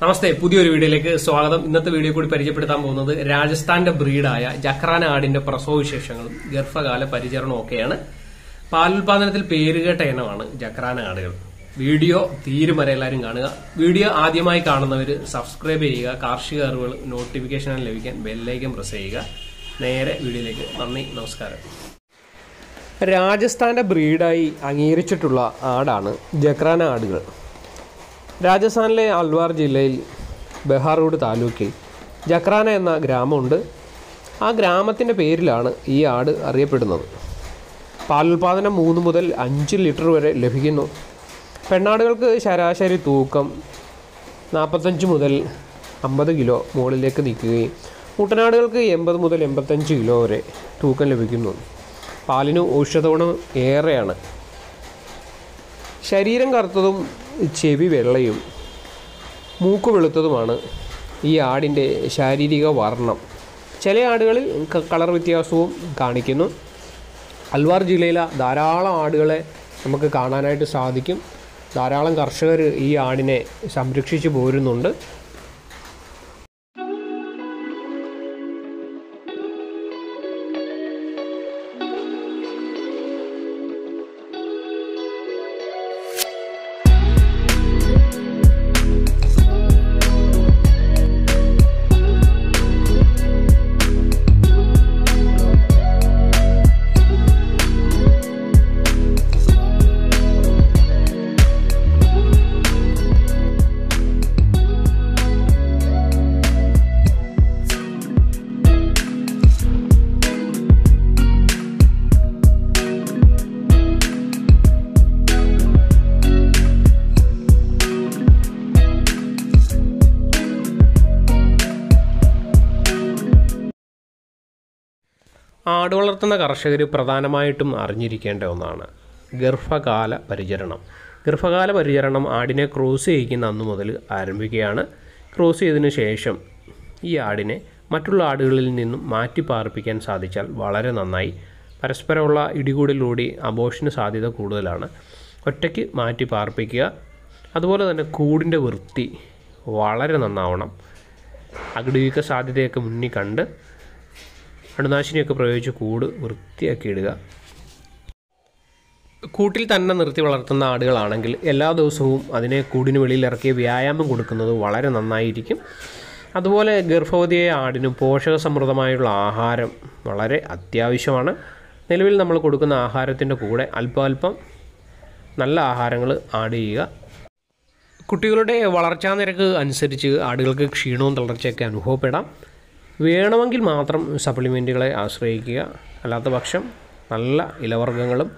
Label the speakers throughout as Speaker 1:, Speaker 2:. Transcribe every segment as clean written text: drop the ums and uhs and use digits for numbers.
Speaker 1: നമസ്തേ, പുതിയൊരു വീഡിയോയിലേക്ക് സ്വാഗതം. ഇന്നത്തെ വീഡിയോ കൂടി പരിചയപ്പെടുത്താൻ പോകുന്നത് രാജസ്ഥാന്റെ ബ്രീഡായ ജക്രാന ആടിന്റെ പ്രസവ വിശേഷങ്ങളും ഗർഭകാല പരിചരണവും ഒക്കെയാണ്. പാലുൽപാദനത്തിൽ പേരുകേട്ട ഇനമാണ് ജക്രാന ആടുകൾ. വീഡിയോ തീരും വരെ എല്ലാവരും കാണുക. വീഡിയോ ആദ്യമായി കാണുന്നവർ സബ്സ്ക്രൈബ് ചെയ്യുക. കാർഷിക അറിവുകൾ നോട്ടിഫിക്കേഷൻ ലഭിക്കാൻ ബെല്ലൈക്കൻ പ്രസ് ചെയ്യുക. നേരെ വീഡിയോയിലേക്ക്. നന്ദി, നമസ്കാരം. രാജസ്ഥാന്റെ ബ്രീഡായി അംഗീകരിച്ചിട്ടുള്ള ആടാണ് ജക്രാന ആടുകൾ. രാജസ്ഥാനിലെ അൽവാർ ജില്ലയിൽ ബെഹാറോഡ് താലൂക്കിൽ ജക്രാന എന്ന ഗ്രാമമുണ്ട്. ആ ഗ്രാമത്തിൻ്റെ പേരിലാണ് ഈ ആട് അറിയപ്പെടുന്നത്. പാലുൽപാദനം 3 മുതൽ 5 ലിറ്റർ വരെ ലഭിക്കുന്നു. പെണ്ണാടുകൾക്ക് ശരാശരി തൂക്കം 45 മുതൽ 50 കിലോ മുകളിലേക്ക് നിൽക്കുകയും മുട്ടനാടുകൾക്ക് 80 മുതൽ 85 കിലോ വരെ തൂക്കം ലഭിക്കുന്നു. പാലിന് ഔഷധഗുണം ഏറെയാണ്. ശരീരം കറുത്തതും ചെവി വെള്ളയും മൂക്ക് വെളുത്തതുമാണ് ഈ ആടിൻ്റെ ശാരീരിക വർണ്ണം. ചില ആടുകളിൽ കളർ വ്യത്യാസവും കാണിക്കുന്നു. അൽവാർ ജില്ലയിലെ ധാരാളം ആടുകളെ നമുക്ക് കാണാനായിട്ട് സാധിക്കും. ധാരാളം കർഷകർ ഈ ആടിനെ സംരക്ഷിച്ചു പോരുന്നുണ്ട്. ആട് വളർത്തുന്ന കർഷകർ പ്രധാനമായിട്ടും അറിഞ്ഞിരിക്കേണ്ട ഒന്നാണ് ഗർഭകാല പരിചരണം. ഗർഭകാല പരിചരണം ആടിനെ ക്രോസ് ചെയ്യിക്കുന്ന അന്നു മുതൽ ആരംഭിക്കുകയാണ്. ക്രോസ് ചെയ്തതിന് ശേഷം ഈ ആടിനെ മറ്റുള്ള ആടുകളിൽ നിന്നും മാറ്റി പാർപ്പിക്കാൻ സാധിച്ചാൽ വളരെ നന്നായി. പരസ്പരമുള്ള ഇടികൂടലിലൂടെ അബോർഷന് സാധ്യത കൂടുതലാണ്. ഒറ്റയ്ക്ക് മാറ്റി പാർപ്പിക്കുക. അതുപോലെ തന്നെ കൂടിൻ്റെ വൃത്തി വളരെ നന്നാവണം. അകിടുവീക്ക സാധ്യതയൊക്കെ മുന്നിൽ കണ്ട് അണുനാശിനിയൊക്കെ പ്രയോഗിച്ച് കൂട് വൃത്തിയാക്കി ഇടുക. കൂട്ടിൽ തന്നെ നിർത്തി വളർത്തുന്ന ആടുകളാണെങ്കിൽ എല്ലാ ദിവസവും അതിനെ കൂടിന് വെളിയിൽ ഇറക്കി വ്യായാമം കൊടുക്കുന്നത് വളരെ നന്നായിരിക്കും. അതുപോലെ ഗർഭവതിയായ ആടിന് പോഷകസമൃദ്ധമായുള്ള ആഹാരം വളരെ അത്യാവശ്യമാണ്. നിലവിൽ നമ്മൾ കൊടുക്കുന്ന ആഹാരത്തിൻ്റെ കൂടെ അല്പം നല്ല ആഹാരങ്ങൾ ആഡ് ചെയ്യുക. കുട്ടികളുടെ വളർച്ചാ നിരക്ക് അനുസരിച്ച് ആടുകൾക്ക് ക്ഷീണവും തളർച്ചയൊക്കെ അനുഭവപ്പെടാം. വേണമെങ്കിൽ മാത്രം സപ്ലിമെൻറ്റുകളെ ആശ്രയിക്കുക. അല്ലാത്ത പക്ഷം നല്ല ഇലവർഗ്ഗങ്ങളും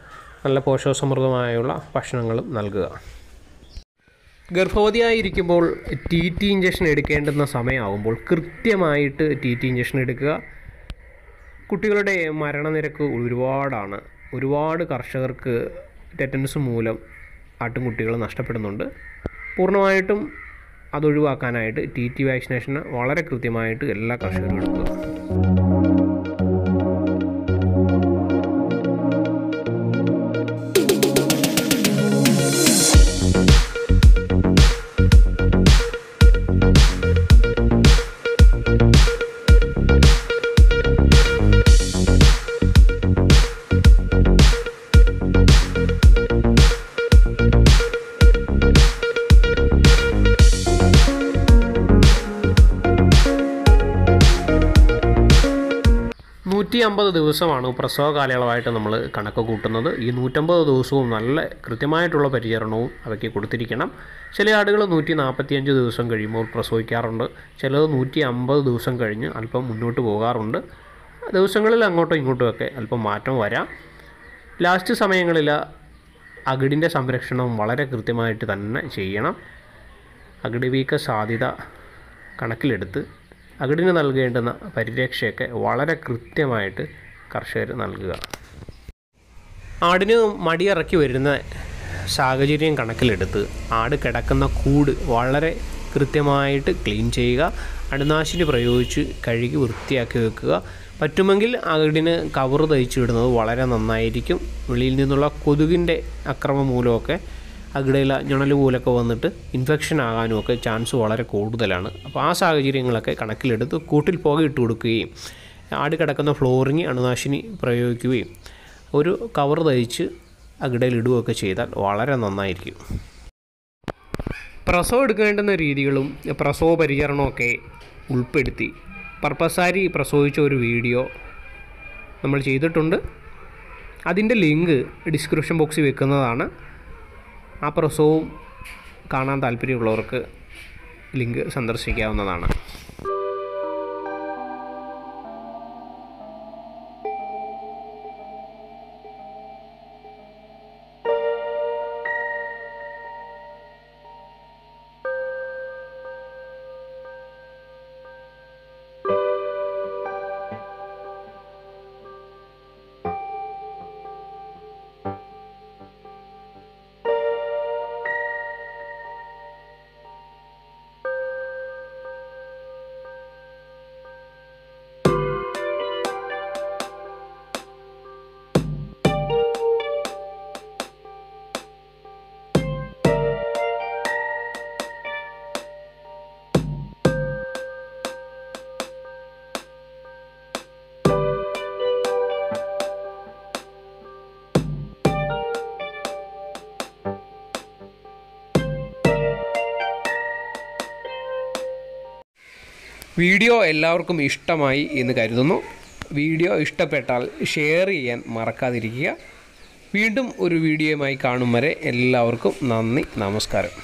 Speaker 1: നല്ല പോഷകസമൃദ്ധമായുള്ള ഭക്ഷണങ്ങളും നൽകുക. ഗർഭവതിയായിരിക്കുമ്പോൾ TT ഇഞ്ചക്ഷൻ എടുക്കേണ്ടുന്ന സമയമാകുമ്പോൾ കൃത്യമായിട്ട് TT ഇഞ്ചക്ഷൻ എടുക്കുക. കുട്ടികളുടെ മരണനിരക്ക് ഒരുപാടാണ്. ഒരുപാട് കർഷകർക്ക് ടെറ്റനസ് മൂലം ആട്ടിൻകുട്ടികൾ നഷ്ടപ്പെടുന്നുണ്ട്. പൂർണ്ണമായിട്ടും അതൊഴിവാക്കാനായിട്ട് TT വാക്സിനേഷൻ വളരെ കൃത്യമായിട്ട് എല്ലാ കർഷകരും എടുക്കുക. ദിവസമാണ് പ്രസവ കാലയളവായിട്ട് നമ്മൾ കണക്ക് കൂട്ടുന്നത്. ഈ 150 ദിവസവും നല്ല കൃത്യമായിട്ടുള്ള പരിചരണവും അവയ്ക്ക് കൊടുത്തിരിക്കണം. ചില ആടുകൾ 145 ദിവസം കഴിയുമ്പോൾ പ്രസവിക്കാറുണ്ട്. ചിലത് 150 ദിവസം കഴിഞ്ഞ് അല്പം മുന്നോട്ട് പോകാറുണ്ട്. ദിവസങ്ങളിൽ അങ്ങോട്ടും ഇങ്ങോട്ടുമൊക്കെ അല്പം മാറ്റം വരാം. ലാസ്റ്റ് സമയങ്ങളിൽ അകിടിൻ്റെ സംരക്ഷണം വളരെ കൃത്യമായിട്ട് തന്നെ ചെയ്യണം. അകിട് വീക്ക സാധ്യത കണക്കിലെടുത്ത് അകിടിന് നൽകേണ്ടുന്ന പരിരക്ഷയൊക്കെ വളരെ കൃത്യമായിട്ട് കർഷകർ നൽകുക. ആടിന് മടിയിറക്കി വരുന്ന സാഹചര്യം കണക്കിലെടുത്ത് ആട് കിടക്കുന്ന കൂട് വളരെ കൃത്യമായിട്ട് ക്ലീൻ ചെയ്യുക. അണുനാശിനി പ്രയോഗിച്ച് കഴുകി വൃത്തിയാക്കി വെക്കുക. പറ്റുമെങ്കിൽ അകിടിന് കവർ തയ്ച്ചിടുന്നത് വളരെ നന്നായിരിക്കും. വെളിയിൽ നിന്നുള്ള കൊതുകിൻ്റെ അക്രമം മൂലമൊക്കെ അകിടയില ഞൊണൽ പോലൊക്കെ വന്നിട്ട് ഇൻഫെക്ഷൻ ആകാനും ഒക്കെ ചാൻസ് വളരെ കൂടുതലാണ്. അപ്പോൾ ആ സാഹചര്യങ്ങളൊക്കെ കണക്കിലെടുത്ത് കൂട്ടിൽ പുക ഇട്ട് കൊടുക്കുകയും ആട് കിടക്കുന്ന ഫ്ലോറിങ് അണുനാശിനി പ്രയോഗിക്കുകയും ഒരു കവർ തയ്ച്ച് അകിടയിൽ ഇടുകയൊക്കെ ചെയ്താൽ വളരെ നന്നായിരിക്കും. പ്രസവം എടുക്കേണ്ടുന്ന രീതികളും പ്രസവ പരിചരണമൊക്കെ ഉൾപ്പെടുത്തി പർപ്പസാരി പ്രസവിച്ച ഒരു വീഡിയോ നമ്മൾ ചെയ്തിട്ടുണ്ട്. അതിൻ്റെ ലിങ്ക് ഡിസ്ക്രിപ്ഷൻ ബോക്സിൽ വെക്കുന്നതാണ്. ആ പ്രസവവും കാണാൻ താല്പര്യമുള്ളവർക്ക് ലിങ്ക് സന്ദർശിക്കാവുന്നതാണ്. വീഡിയോ എല്ലാവർക്കും ഇഷ്ടമായി എന്ന് കരുതുന്നു. വീഡിയോ ഇഷ്ടപ്പെട്ടാൽ ഷെയർ ചെയ്യാൻ മറക്കാതിരിക്കുക. വീണ്ടും ഒരു വീഡിയോയുമായി കാണും വരെ എല്ലാവർക്കും നന്ദി, നമസ്കാരം.